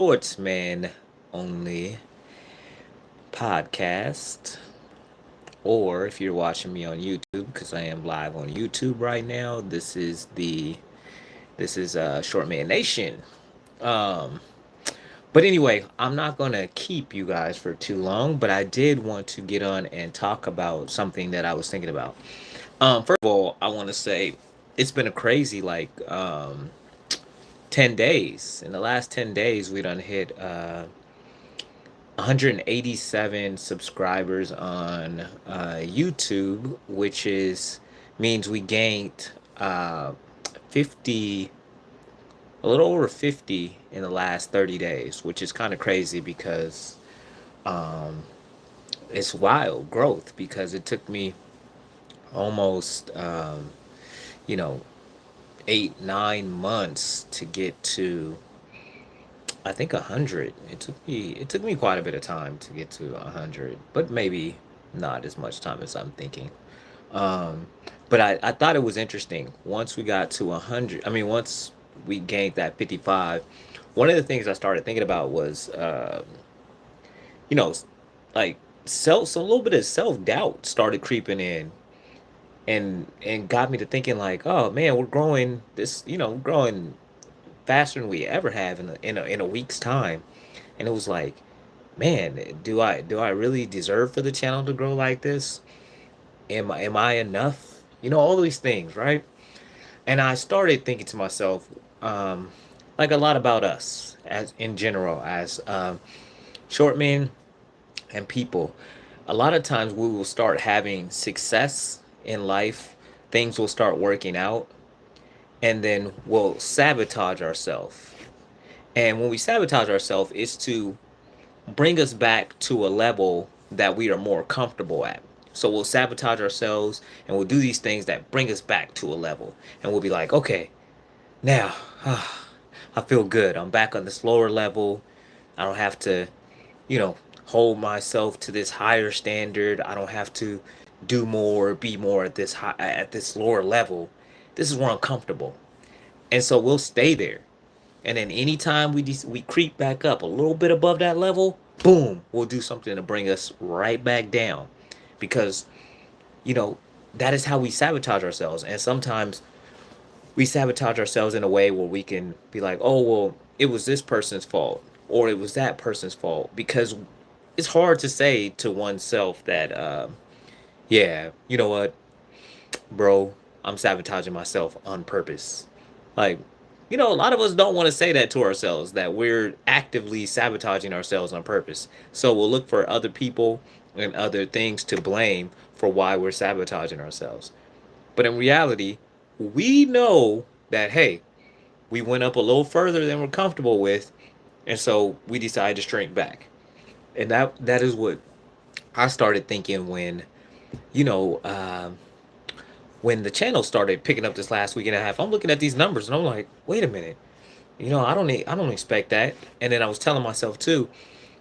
Sportsman Only podcast. Or if you're watching me on YouTube, because I am live on YouTube right now, this is Shortman Nation. Um, but anyway, I'm not gonna keep you guys for too long, but I did want to get on and talk about something that I was thinking about. First of all, I want to say it's been a crazy 10 days. In the last 10 days, we done hit 187 subscribers on YouTube, which is means we gained uh, 50, a little over 50 in the last 30 days, which is kind of crazy because um, it's wild growth because it took me almost you know 8 9 months to get to I think 100. It took me quite a bit of time to get to 100, but maybe not as much time as I'm thinking. Um, but I thought it was interesting. Once we got to 100, I mean, once we gained that 55, one of the things I started thinking about was, you know, like so a little bit of self doubt started creeping in, and got me to thinking like, oh man, we're growing growing faster than we ever have in a week's time, and it was like, man, do I really deserve for the channel to grow like this? Am I enough? All these things, right? And I started thinking to myself, um, like a lot about us as in general as short men and people. A lot of times we will start having success in life, things will start working out, and then we'll sabotage ourselves. And when we sabotage ourselves, it's to bring us back to a level that we are more comfortable at. So we'll sabotage ourselves and we'll do these things that bring us back to a level. And we'll be like, okay, now I feel good. I'm back on this lower level. I don't have to, you know, hold myself to this higher standard. I don't have to do more, be more at this lower level. This is where I'm comfortable. And so we'll stay there. And then anytime we creep back up a little bit above that level, boom, we'll do something to bring us right back down. Because, you know, that is how we sabotage ourselves. And sometimes we sabotage ourselves in a way where we can be like, oh, well, it was this person's fault or it was that person's fault. Because it's hard to say to oneself that, yeah, you know what, bro, I'm sabotaging myself on purpose. Like, a lot of us don't want to say that to ourselves, that we're actively sabotaging ourselves on purpose. So we'll look for other people and other things to blame for why we're sabotaging ourselves. But in reality, we know that, hey, we went up a little further than we're comfortable with. And so we decide to shrink back. And that is what I started thinking you know, um, when the channel started picking up this last week and a half. I'm looking at these numbers and I'm like, wait a minute. I don't expect that. And then I was telling myself too,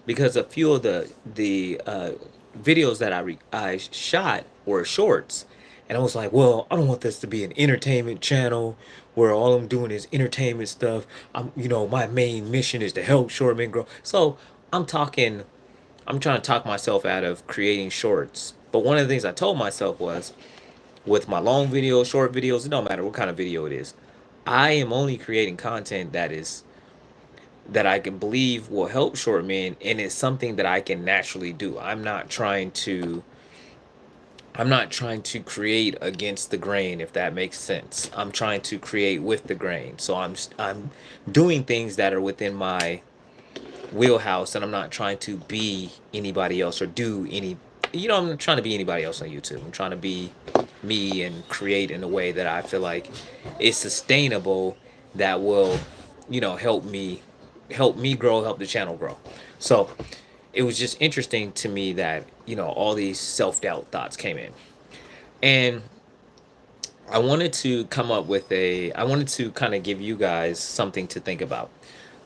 because a few of the videos that I shot were shorts, and I was like, well, I don't want this to be an entertainment channel where all I'm doing is entertainment stuff. My main mission is to help short men grow. So I'm talking, I'm trying to talk myself out of creating shorts. But one of the things I told myself was, with my long videos, short videos, it don't matter what kind of video it is. I am only creating content that I can believe will help short men, and it's something that I can naturally do. I'm not trying to create against the grain, if that makes sense. I'm trying to create with the grain. So I'm doing things that are within my wheelhouse, and I'm not trying to be anybody else or do any. I'm not trying to be anybody else on YouTube. I'm trying to be me and create in a way that I feel like is sustainable, that will, help me grow, help the channel grow. So it was just interesting to me that, all these self-doubt thoughts came in. And I wanted to kind of give you guys something to think about.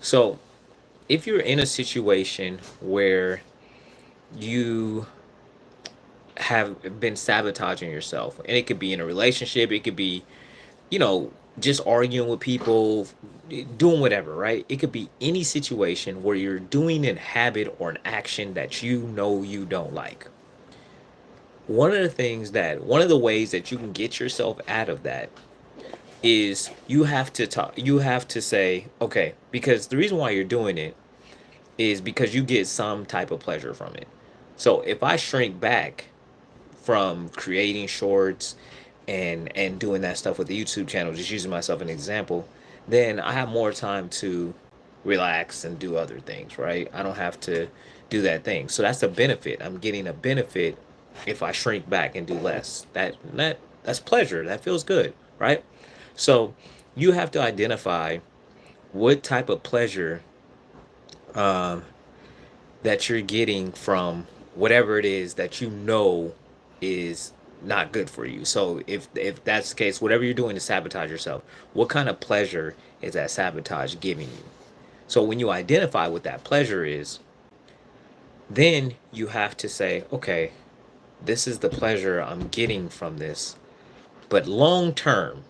So if you're in a situation where you have been sabotaging yourself, and it could be in a relationship, it could be, you know, just arguing with people, doing whatever, right? It could be any situation where you're doing a habit or an action that you know you don't like. One of the ways that you can get yourself out of that is you have to say, okay, because the reason why you're doing it is because you get some type of pleasure from it. So if I shrink back from creating shorts and doing that stuff with the YouTube channel, just using myself as an example, then I have more time to relax and do other things, right? I don't have to do that thing. So that's a benefit. I'm getting a benefit if I shrink back and do less. That's pleasure. That feels good, right? So you have to identify what type of pleasure um, that you're getting from whatever it is that you know is not good for you. So if that's the case, whatever you're doing to sabotage yourself, what kind of pleasure is that sabotage giving you? So when you identify what that pleasure is, then you have to say, okay, this is the pleasure I'm getting from this, but long term,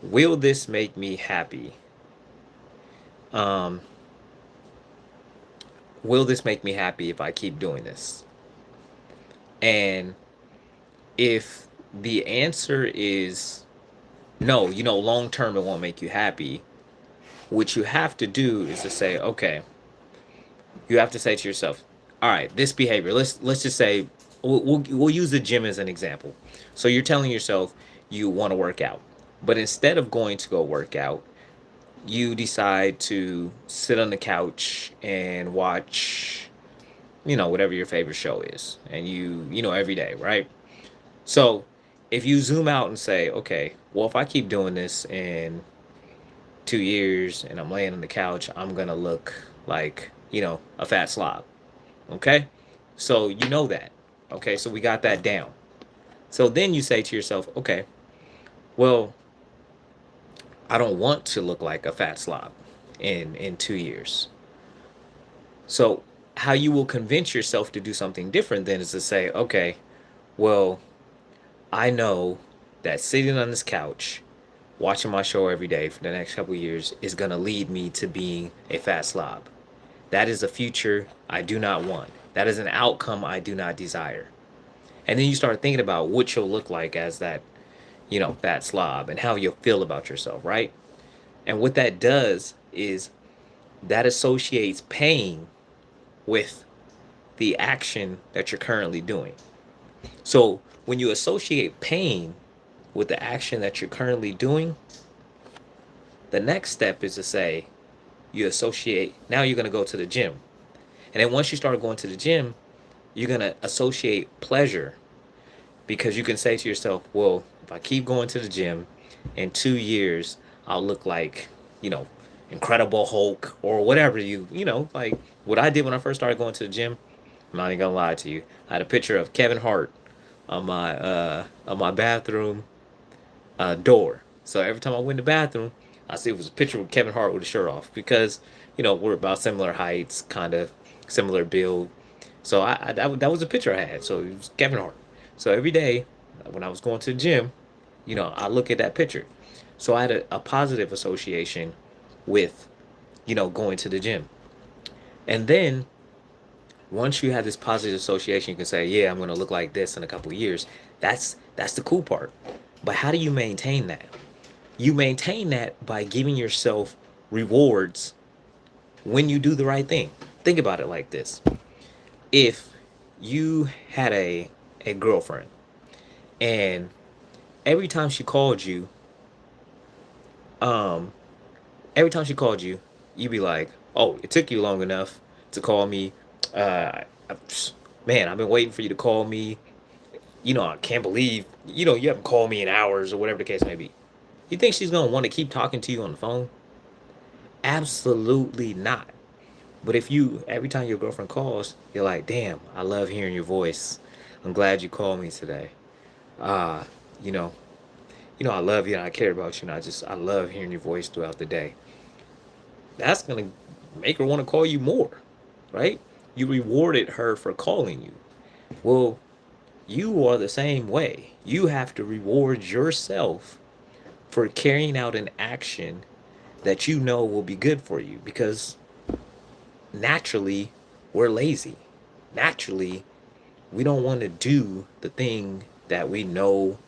will this make me happy? Um, will this make me happy if I keep doing this? And if the answer is no, long term it won't make you happy, what you have to do is to say, okay, you have to say to yourself, all right, this behavior, let's just say we'll use the gym as an example. So you're telling yourself you want to work out, but instead of going to go work out, you decide to sit on the couch and watch, whatever your favorite show is, and every day, right? So if you zoom out and say, okay, well, if I keep doing this in 2 years and I'm laying on the couch, I'm gonna look like, a fat slob. Okay? So you know that. Okay, so we got that down. So then you say to yourself, okay, well, I don't want to look like a fat slob in 2 years. So how you will convince yourself to do something different then is to say, okay, well, I know that sitting on this couch, watching my show every day for the next couple of years is going to lead me to being a fat slob. That is a future I do not want. That is an outcome I do not desire. And then you start thinking about what you'll look like as that, fat slob and how you'll feel about yourself, right? And what that does is that associates pain with the action that you're currently doing. So when you associate pain with the action that you're currently doing, the next step is to say, you associate, now you're going to go to the gym. And then once you start going to the gym, you're going to associate pleasure because you can say to yourself, well, if I keep going to the gym in 2 years, I'll look like, you know, Incredible Hulk or whatever like what I did when I first started going to the gym. I'm not even gonna lie to you. I had a picture of Kevin Hart on my bathroom door. So every time I went to the bathroom, I see it was a picture of Kevin Hart with his shirt off because we're about similar heights, kind of similar build. So that was a picture I had. So it was Kevin Hart. So every day when I was going to the gym, I look at that picture. So I had a positive association with going to the gym. And then once you have this positive association, you can say, yeah, I'm going to look like this in a couple of years. That's the cool part. But how do you maintain that? You maintain that by giving yourself rewards when you do the right thing. Think about it like this. If you had a girlfriend and every time she called you, um, every time she called you, you'd be like, "Oh, it took you long enough to call me. I- Man, I've been waiting for you to call me. I can't believe you haven't called me in hours or whatever the case may be." You think she's gonna want to keep talking to you on the phone? Absolutely not. But if you every time your girlfriend calls, you're like, "Damn, I love hearing your voice. I'm glad you called me today. Ah, you know, I love you and I care about you and I love hearing your voice throughout the day." That's gonna make her want to call you more, right? You rewarded her for calling you. Well, you are the same way. You have to reward yourself for carrying out an action that you know will be good for you, because naturally we're lazy. Naturally, we don't want to do the thing that we know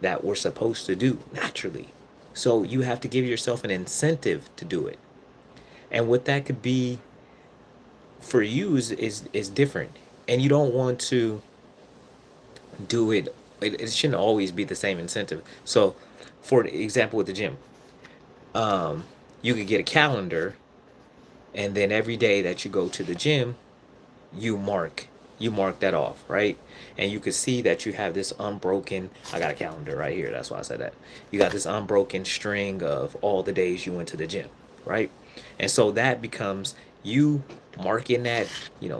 that we're supposed to do naturally. So you have to give yourself an incentive to do it. And what that could be for you is different. And you don't want to do it shouldn't always be the same incentive. So for example, with the gym, you could get a calendar, and then every day that you go to the gym, you mark you mark that off, right? And you can see that you have this unbroken, I got a calendar right here, that's why I said that. You got this unbroken string of all the days you went to the gym, right? And so that becomes you marking that,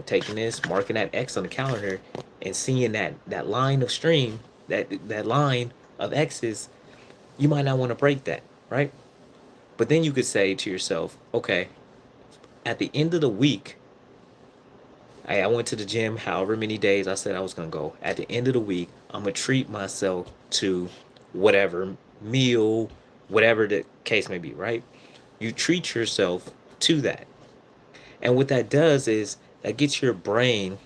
taking this, marking that X on the calendar, and seeing that line of stream, that line of X's. You might not want to break that, right? But then you could say to yourself, okay, at the end of the week, I went to the gym however many days I said I was going to go. At the end of the week, I'm going to treat myself to whatever meal, whatever the case may be, right? You treat yourself to that. And what that does is that gets your brain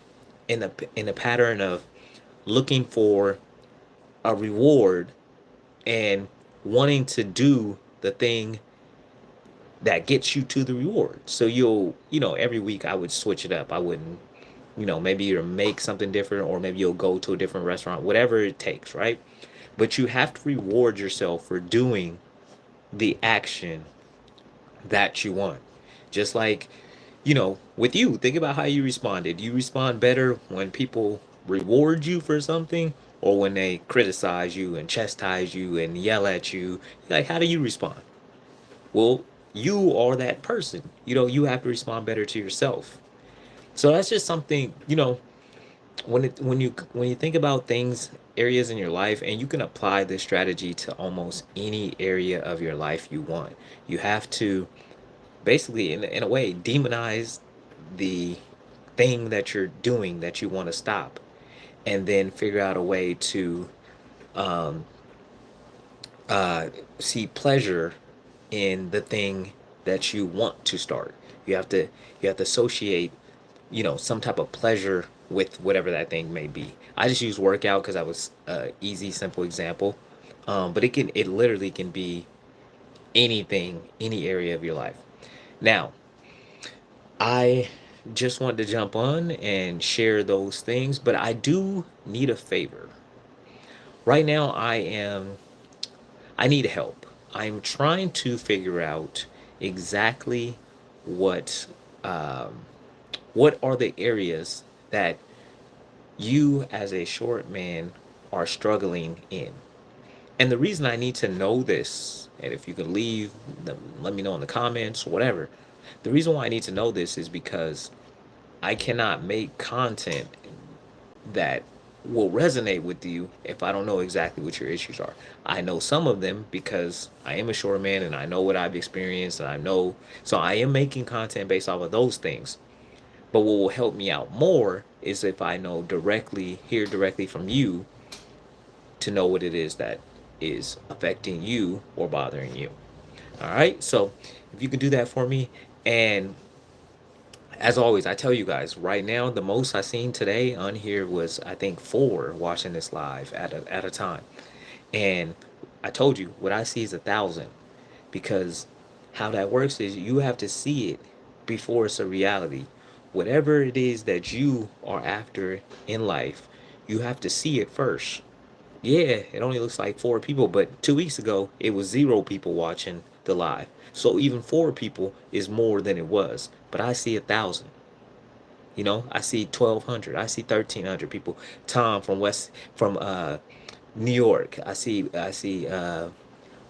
in a pattern of looking for a reward and wanting to do the thing that gets you to the reward. So every week I would switch it up. I wouldn't, maybe you make something different, or maybe you'll go to a different restaurant, whatever it takes, right? But you have to reward yourself for doing the action that you want. Just like, with you, think about how you responded. You respond better when people reward you for something, or when they criticize you and chastise you and yell at you. Like, how do you respond? Well, you are that person. You have to respond better to yourself. So that's just something, when you think about things, areas in your life, and you can apply this strategy to almost any area of your life you want. You have to basically, in a way, demonize the thing that you're doing that you want to stop, and then figure out a way to um, see pleasure in the thing that you want to start. You have to associate, some type of pleasure with whatever that thing may be. I just use workout because I was easy, simple example. But it literally can be anything, any area of your life. Now, I just wanted to jump on and share those things, but I do need a favor. Right now, I need help. I'm trying to figure out exactly what um, what are the areas that you as a short man are struggling in. And the reason I need to know this, and if you could let me know in the comments, whatever. The reason why I need to know this is because I cannot make content that will resonate with you if I don't know exactly what your issues are. I know some of them because I am a short man and I know what I've experienced, and I know, so I am making content based off of those things. But what will help me out more is if I hear directly from you, to know what it is that is affecting you or bothering you. All right. So if you can do that for me, and as always, I tell you guys right now, the most I seen today on here was, I think, 4 watching this live at a time. And I told you what I see is 1,000, because how that works is you have to see it before it's a reality. Whatever it is that you are after in life, you have to see it first. Yeah, it only looks like 4 people, but 2 weeks ago it was 0 people watching the live. So even 4 people is more than it was. But I see 1,000. I see 1,200. I see 1,300 people. Tom from New York. I see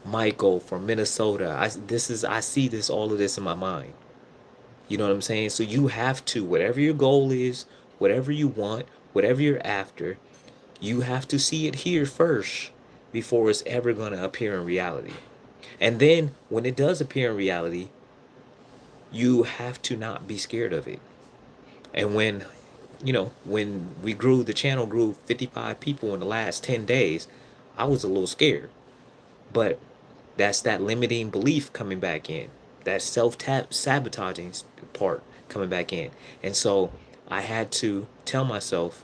Michael from Minnesota. I see this all of this in my mind. You know what I'm saying? So you have to, whatever your goal is, whatever you want, whatever you're after, you have to see it here first before it's ever going to appear in reality. And then when it does appear in reality, you have to not be scared of it. And when the channel grew 55 people in the last 10 days, I was a little scared. But That's that limiting belief coming back in. That self sabotaging part coming back in. And so I had to tell myself,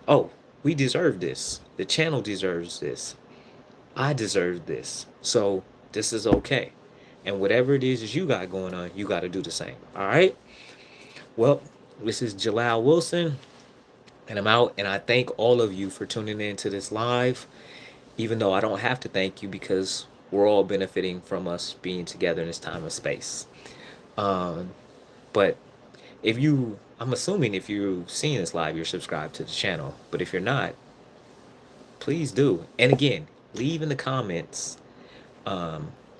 oh, we deserve this. The channel deserves this. I deserve this. So this is okay. And whatever it is you got going on, you got to do the same. All right. Well, this is Jalal Wilson, and I'm out. And I thank all of you for tuning in to this live, even though I don't have to thank you because we're all benefiting from us being together in this time and space. Um, but if you, I'm assuming if you're seeing this live, you're subscribed to the channel. But if you're not, please do. And again, leave in the comments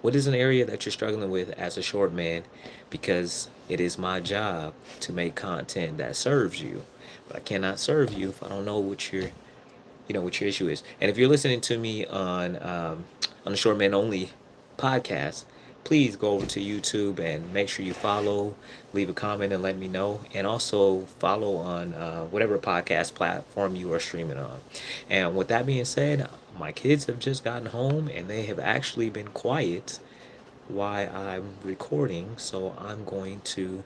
what is an area that you're struggling with as a short man, because it is my job to make content that serves you. But I cannot serve you if I don't know what your issue is. And if you're listening to me on the Short Man Only podcast, please go over to YouTube and make sure you follow, leave a comment, and let me know. And also follow on whatever podcast platform you are streaming on. And with that being said, my kids have just gotten home and they have actually been quiet while I'm recording. So I'm going to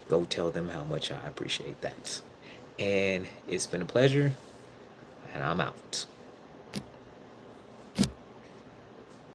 go tell them how much I appreciate that. And it's been a pleasure, and I'm out.